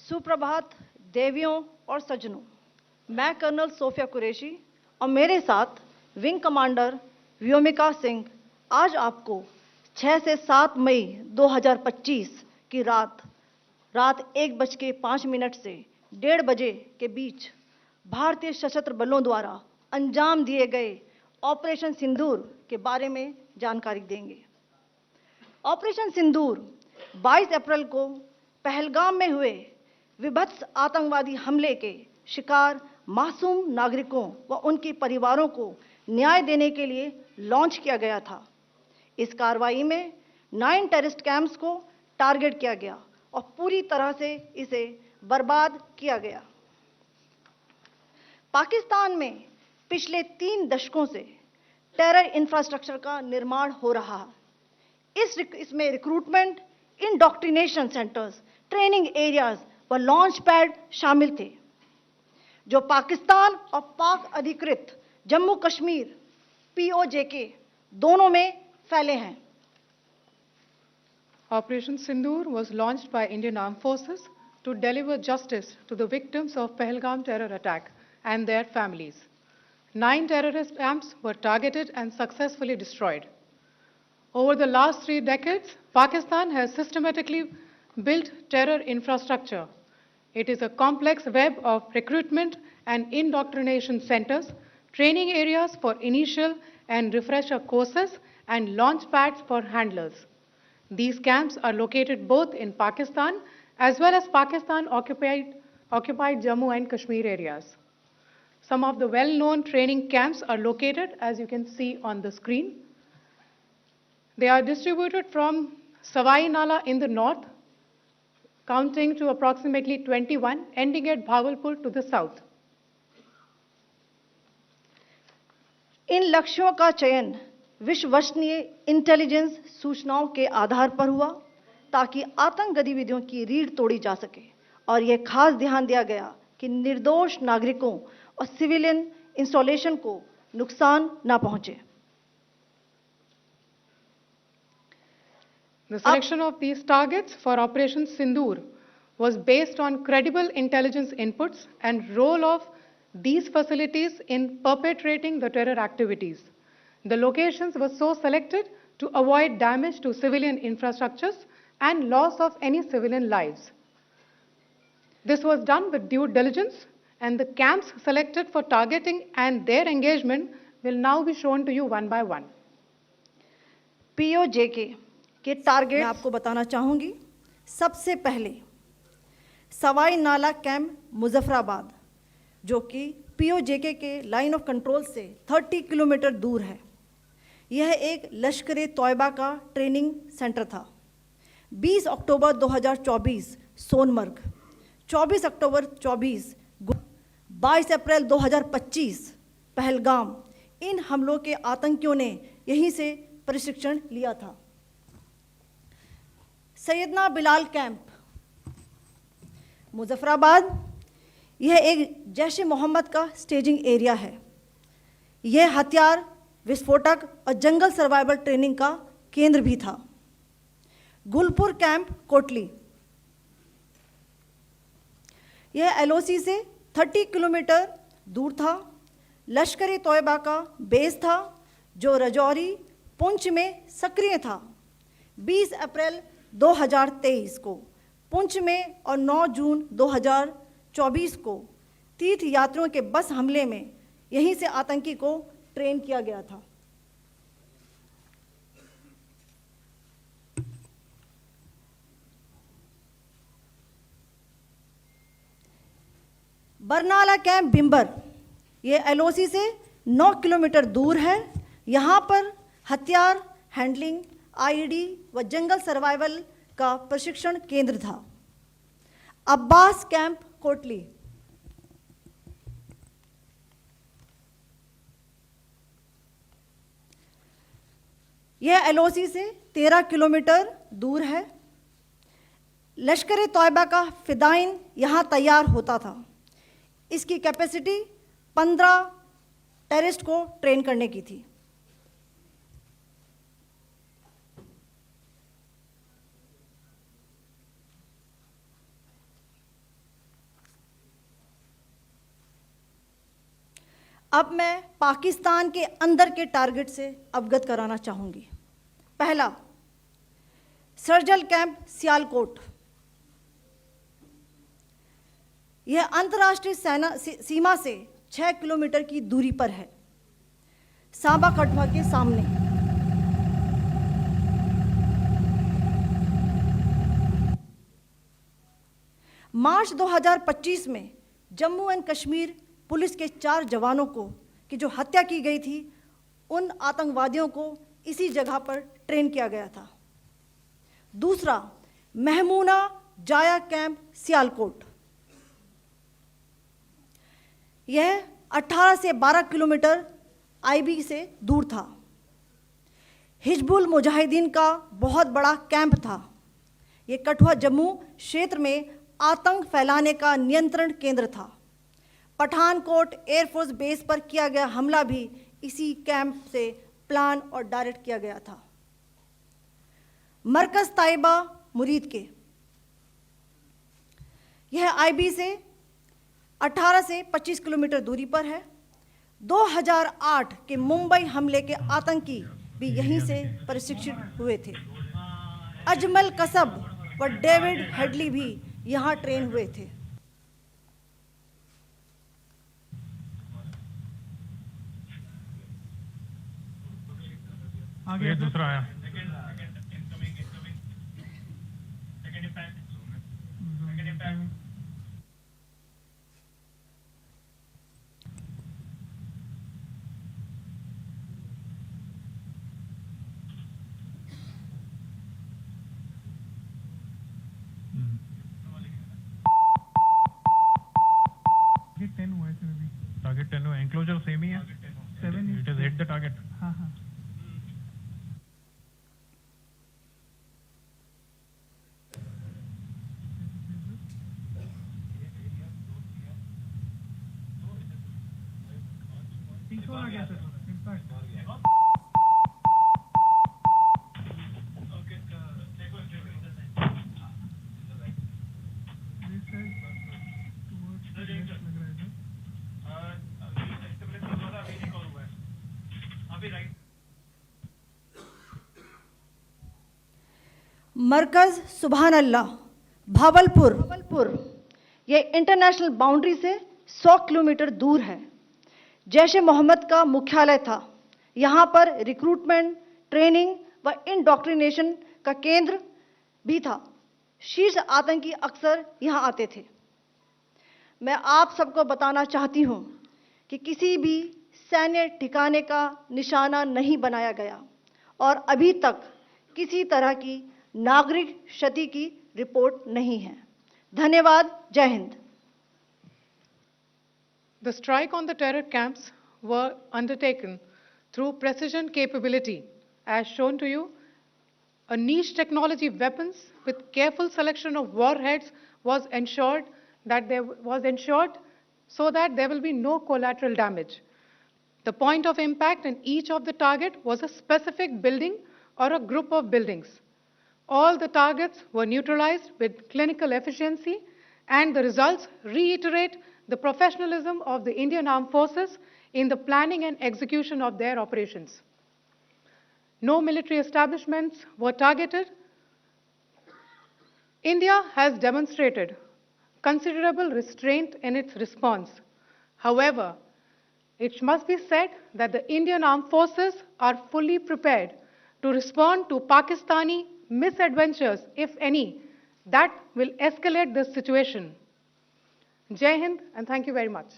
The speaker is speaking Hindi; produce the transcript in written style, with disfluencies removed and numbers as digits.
सुप्रभात देवियों और सज्जनों, मैं कर्नल सोफिया कुरैशी और मेरे साथ विंग कमांडर व्योमिका सिंह आज आपको 6 से 7 मई 2025 की रात 1:05 से 1:30 बजे के बीच भारतीय सशस्त्र बलों द्वारा अंजाम दिए गए ऑपरेशन सिंदूर के बारे में जानकारी देंगे। ऑपरेशन सिंदूर 22 अप्रैल को पहलगाम में हुए विभत्स आतंकवादी हमले के शिकार मासूम नागरिकों व उनके परिवारों को न्याय देने के लिए लॉन्च किया गया था। इस कार्रवाई में 9 टेररिस्ट कैंप्स को टारगेट किया गया और पूरी तरह से इसे बर्बाद किया गया। पाकिस्तान में पिछले 3 दशकों से टेरर इंफ्रास्ट्रक्चर का निर्माण हो रहा है। इसमें recruitment, indoctrination centres, training areas व लॉन्च पैड शामिल थे, जो पाकिस्तान और पाक अधिकृत जम्मू कश्मीर POJK दोनों में फैले हैं। Operation Sindoor was launched by Indian Armed Forces to deliver justice to the victims of Pahalgam terror attack and their families. 9 terrorist camps were targeted and successfully destroyed. Over the last 3 decades, Pakistan has systematically built terror infrastructure. It is a complex web of recruitment and indoctrination centers, training areas for initial and refresher courses, and launch pads for handlers. These camps are located both in Pakistan as well as Pakistan-occupied Jammu and Kashmir areas. Some of the well-known training camps are located, as you can see on the screen. They are distributed from Savai Nala in the north, counting to approximately 21, ending at Bhagalpur to the south. इन लक्ष्यों का चयन विश्वसनीय इंटेलिजेंस सूचनाओं के आधार पर हुआ ताकि आतंक गतिविधियों की रीढ़ तोड़ी जा सके और यह खास ध्यान दिया गया कि निर्दोष नागरिकों और सिविलियन इंस्टॉलेशन को नुकसान न पहुंचे। The selection of these targets for Operation Sindoor was based on credible intelligence inputs and role of these facilities in perpetrating the terror activities. The locations were so selected to avoid damage to civilian infrastructures and loss of any civilian lives. This was done with due diligence, and the camps selected for targeting and their engagement will now be shown to you one by one. POJK के टारगेट मैं आपको बताना चाहूंगी। सबसे पहले सवाई नाला कैंप मुजफ्फराबाद, जो कि POJK के लाइन ऑफ कंट्रोल से 30 किलोमीटर दूर है। यह एक लश्कर तौयबा का ट्रेनिंग सेंटर था। 20 अक्टूबर 2024 सोनमर्ग, 24 अक्टूबर 24 22 अप्रैल 2025 पहलगाम, इन हमलों के आतंकियों ने यहीं से प्रशिक्षण लिया था। सैयदना बिलाल कैंप मुजफ्फराबाद, यह एक जैश ए मोहम्मद का स्टेजिंग एरिया है। यह हथियार, विस्फोटक और जंगल सर्वाइवल ट्रेनिंग का केंद्र भी था। गुलपुर कैंप कोटली, यह LOC से 30 किलोमीटर दूर था। लश्कर तौयबा का बेस था, जो रजौरी पुंछ में सक्रिय था। 20 अप्रैल 2023 को पुंछ में और 9 जून 2024 को तीर्थ यात्रियों के बस हमले में यहीं से आतंकी को ट्रेन किया गया था। बरनाला कैंप बिम्बर, ये LOC से 9 किलोमीटर दूर है। यहाँ पर हथियार, हैंडलिंग, IED व जंगल सर्वाइवल का प्रशिक्षण केंद्र था। अब्बास कैंप कोटली, यह LOC से 13 किलोमीटर दूर है। लश्कर तौयबा का फिदाइन यहाँ तैयार होता था। इसकी कैपेसिटी 15 टेररिस्ट को ट्रेन करने की थी। अब मैं पाकिस्तान के अंदर के टारगेट से अवगत कराना चाहूँगी। पहला, सर्जिकल कैंप सियालकोट। यह अंतर्राष्ट्रीय सीमा से 6 किलोमीटर की दूरी पर है, सांबा कठुआ के सामने। मार्च 2025 में जम्मू एंड कश्मीर पुलिस के 4 जवानों को की जो हत्या की गई थी, उन आतंकवादियों को इसी जगह पर ट्रेन किया गया था। दूसरा, महमूना जाया कैंप सियालकोट। यह 18 से 12 किलोमीटर आईबी से दूर था। हिजबुल मुजाहिदीन का बहुत बड़ा कैंप था। यह कठुआ जम्मू क्षेत्र में आतंक फैलाने का नियंत्रण केंद्र था। पठानकोट एयरफोर्स बेस पर किया गया हमला भी इसी कैंप से प्लान और डायरेक्ट किया गया था। मरकज ताइबा मुरीद के, यह आईबी से 18 से 25 किलोमीटर दूरी पर है। 2008 के मुंबई हमले के आतंकी भी यहीं से प्रशिक्षित हुए थे। अजमल कसब व डेविड हेडली भी यहाँ ट्रेन हुए थे। आगे दूसरा आया। टारगेट 10 हुआ, एंक्लोजर सेम ही है। 7 it is hit the target. हाँ हाँ। आ गया सर, इम्पैक्ट। मरकज सुभान अल्लाह भावलपुर, यह इंटरनेशनल बाउंड्री से 100 किलोमीटर दूर है। जैश ए मोहम्मद का मुख्यालय था। यहाँ पर रिक्रूटमेंट, ट्रेनिंग व इंडॉक्ट्रिनेशन का केंद्र भी था। शीर्ष आतंकी अक्सर यहाँ आते थे। मैं आप सबको बताना चाहती हूँ कि किसी भी सैन्य ठिकाने का निशाना नहीं बनाया गया और अभी तक किसी तरह की नागरिक क्षति की रिपोर्ट नहीं है। धन्यवाद। जय Hind. The strike on the terror camps were undertaken through precision capability, as shown to you. A niche technology weapons with careful selection of warheads was ensured so that there will be no collateral damage. The point of impact in each of the target was a specific building or a group of buildings. All the targets were neutralized with clinical efficiency, and the results reiterate the professionalism of the Indian Armed Forces in the planning and execution of their operations. No military establishments were targeted. India has demonstrated considerable restraint in its response. However, it must be said that the Indian Armed Forces are fully prepared to respond to Pakistani misadventures, if any, that will escalate this situation. Jai Hind, and thank you very much.